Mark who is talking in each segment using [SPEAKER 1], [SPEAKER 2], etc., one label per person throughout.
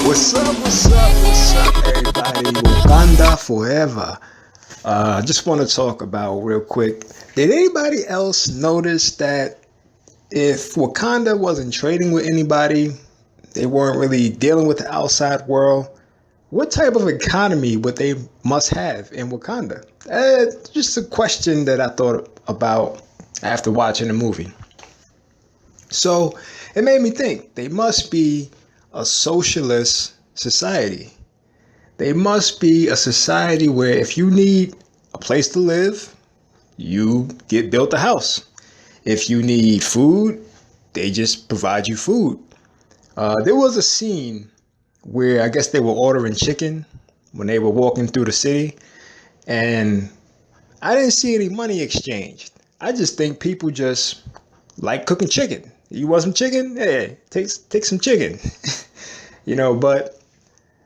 [SPEAKER 1] What's up, everybody? Wakanda forever. Just want to talk about real quick. Did anybody else notice that if Wakanda wasn't trading with anybody, they weren't really dealing with the outside world, what type of economy would they must have in Wakanda? Just a question that I thought about after watching the movie. So it made me think they must be a socialist society. They must be a society where if you need a place to live, you get built a house. If you need food, they just provide you food. There was a scene where I guess they were ordering chicken when they were walking through the city, and I didn't see any money exchanged. I just think people just like cooking chicken. You want some chicken? Hey, take some chicken. But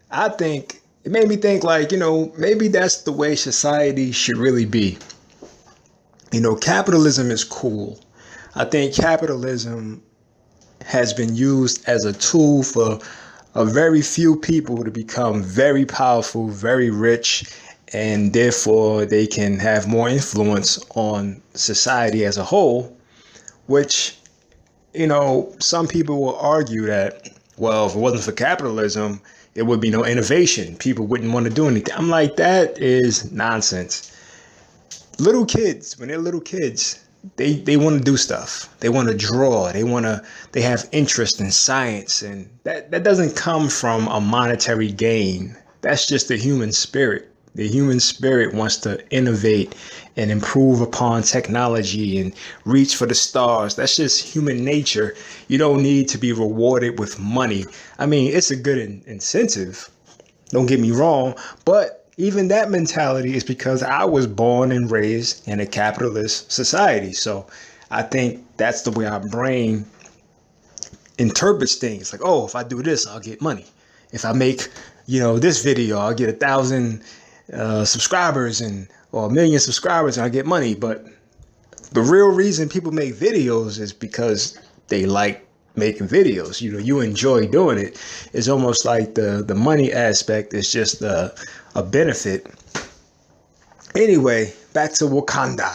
[SPEAKER 1] I think it made me think like, maybe that's the way society should really be. Capitalism is cool. I think capitalism has been used as a tool for a very few people to become very powerful, very rich, and therefore they can have more influence on society as a whole, which, some people will argue that, well, if it wasn't for capitalism, there would be no innovation. People wouldn't want to do anything. I'm like, that is nonsense. Little kids, when they're little kids, they want to do stuff. They want to draw. They have interest in science. And that doesn't come from a monetary gain. That's just the human spirit. The human spirit wants to innovate and improve upon technology and reach for the stars. That's just human nature. You don't need to be rewarded with money. I mean, it's a good incentive. Don't get me wrong. But even that mentality is because I was born and raised in a capitalist society. So I think that's the way our brain interprets things. Like, oh, if I do this, I'll get money. If I make, this video, I'll get 1,000 subscribers or 1,000,000 subscribers and I get money. But the real reason people make videos is because they like making videos. You enjoy doing it. It's almost like the money aspect is just a benefit. Anyway, back to Wakanda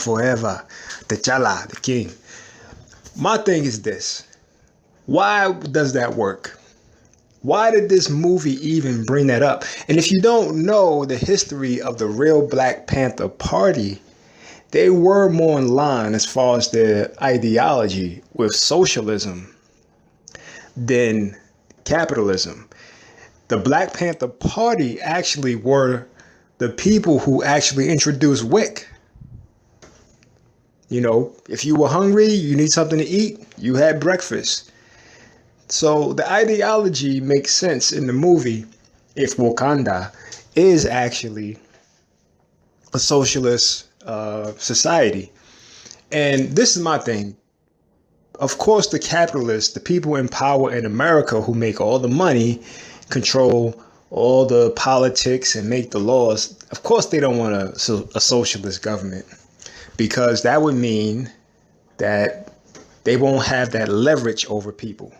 [SPEAKER 1] forever. T'Challa, the king. My thing is this. Why does that work? Why did this movie even bring that up? And if you don't know the history of the real Black Panther Party, they were more in line as far as their ideology with socialism than capitalism. The Black Panther Party actually were the people who actually introduced WIC. If you were hungry, you need something to eat, you had breakfast. So the ideology makes sense in the movie if Wakanda is actually a socialist society. And this is my thing. Of course, the capitalists, the people in power in America who make all the money, control all the politics and make the laws. Of course, they don't want a socialist government, because that would mean that they won't have that leverage over people.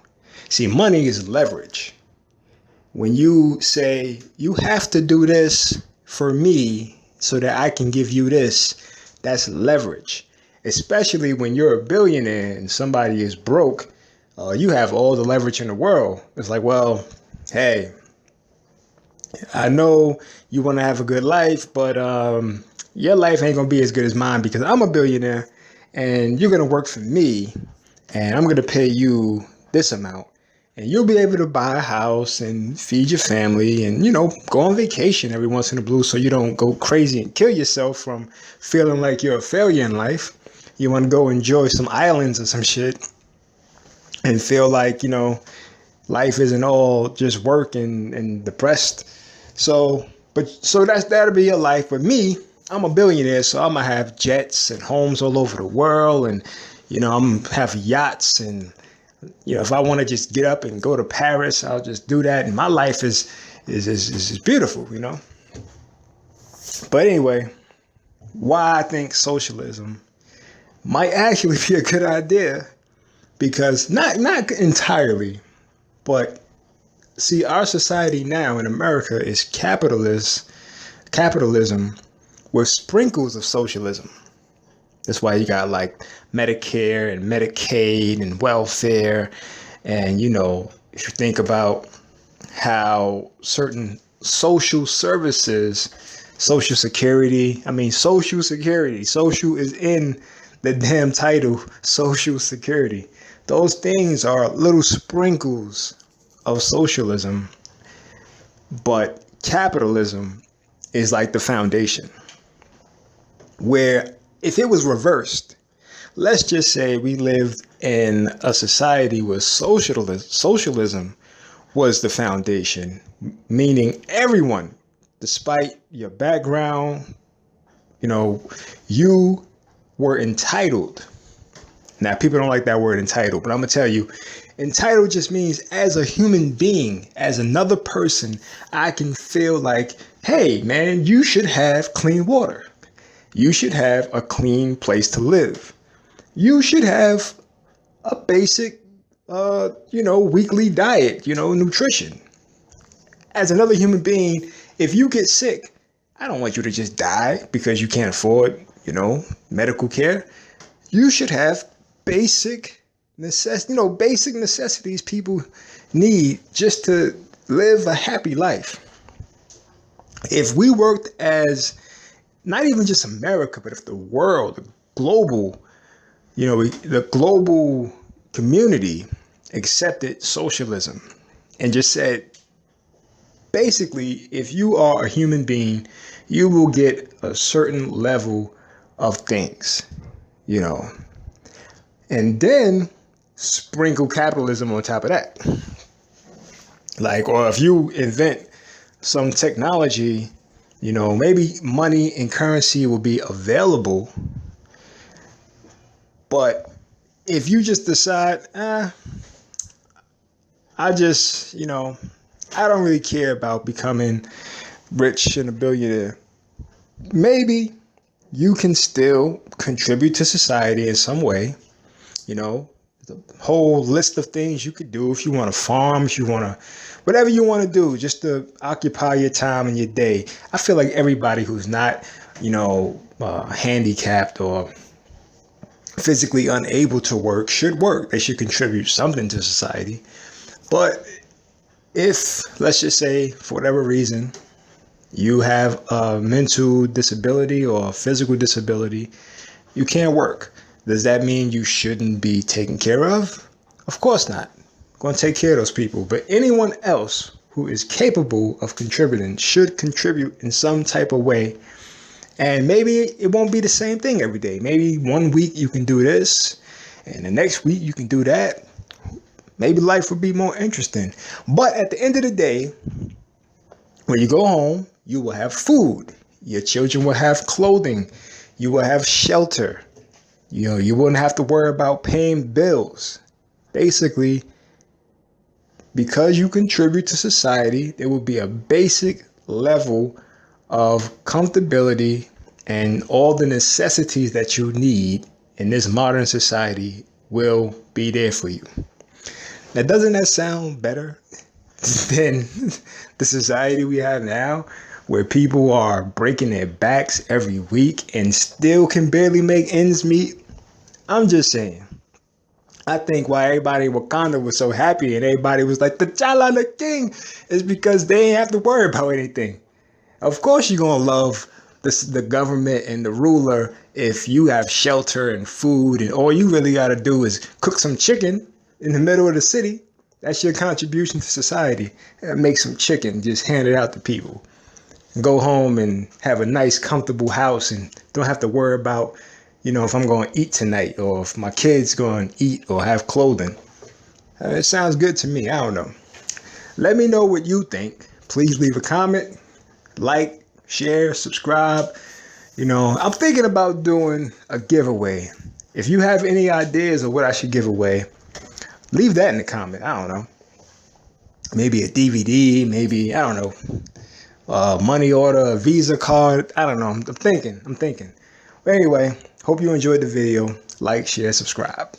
[SPEAKER 1] See, money is leverage. When you say you have to do this for me so that I can give you this, that's leverage. Especially when you're a billionaire and somebody is broke, you have all the leverage in the world. It's like, well, hey, I know you want to have a good life, but your life ain't going to be as good as mine because I'm a billionaire and you're going to work for me and I'm going to pay you this amount. And you'll be able to buy a house and feed your family and, go on vacation every once in a blue so you don't go crazy and kill yourself from feeling like you're a failure in life. You want to go enjoy some islands or some shit and feel like, life isn't all just work and depressed. So that'll be your life. But me, I'm a billionaire, so I'm going to have jets and homes all over the world. And, I'm going to have yachts and, if I want to just get up and go to Paris, I'll just do that. And my life is beautiful, But anyway, why I think socialism might actually be a good idea, because not entirely, but See, our society now in America is capitalism with sprinkles of socialism. That's why you got like Medicare and Medicaid and welfare. And, you know, if you think about how certain social services, social security is in the damn title, social security. Those things are little sprinkles of socialism, but capitalism is like the foundation. Where if it was reversed, let's just say we lived in a society where socialism was the foundation, meaning everyone, despite your background, you know, you were entitled. Now, people don't like that word entitled, but I'm going to tell you, entitled just means as a human being, as another person, I can feel like, hey, man, you should have clean water. You should have a clean place to live. You should have a basic, weekly diet, nutrition. As another human being, if you get sick, I don't want you to just die because you can't afford, medical care. You should have basic necessities people need just to live a happy life. If we worked as not even just America, but if the world, the global community accepted socialism and just said, basically, if you are a human being, you will get a certain level of things, and then sprinkle capitalism on top of that. Or if you invent some technology, maybe money and currency will be available. But if you just decide, I don't really care about becoming rich and a billionaire, maybe you can still contribute to society in some way. The whole list of things you could do if you want to farm, if you want to, whatever you want to do, just to occupy your time and your day. I feel like everybody who's not, handicapped or physically unable to work should work. They should contribute something to society. But if, let's just say, for whatever reason, you have a mental disability or a physical disability, you can't work. Does that mean you shouldn't be taken care of? Of course not. I'm going to take care of those people. But anyone else who is capable of contributing should contribute in some type of way. And maybe it won't be the same thing every day. Maybe one week you can do this, and the next week you can do that. Maybe life would be more interesting. But at the end of the day, when you go home, you will have food. Your children will have clothing. You will have shelter. You wouldn't have to worry about paying bills. Basically, because you contribute to society, there will be a basic level of comfortability, and all the necessities that you need in this modern society will be there for you. Now, doesn't that sound better than the society we have now, where people are breaking their backs every week and still can barely make ends meet? I'm just saying. I think why everybody in Wakanda was so happy and everybody was like, T'Challa the king, is because they ain't have to worry about anything. Of course you're going to love the government and the ruler if you have shelter and food, and all you really got to do is cook some chicken in the middle of the city. That's your contribution to society. And make some chicken, just hand it out to people. Go home and have a nice, comfortable house and don't have to worry about, if I'm going to eat tonight or if my kid's going to eat or have clothing. It sounds good to me. I don't know. Let me know what you think. Please leave a comment, like, share, subscribe. I'm thinking about doing a giveaway. If you have any ideas of what I should give away, leave that in the comment. I don't know. Maybe a DVD, maybe, I don't know, money order, a Visa card. I don't know. I'm thinking. But anyway, hope you enjoyed the video. Like, share, subscribe.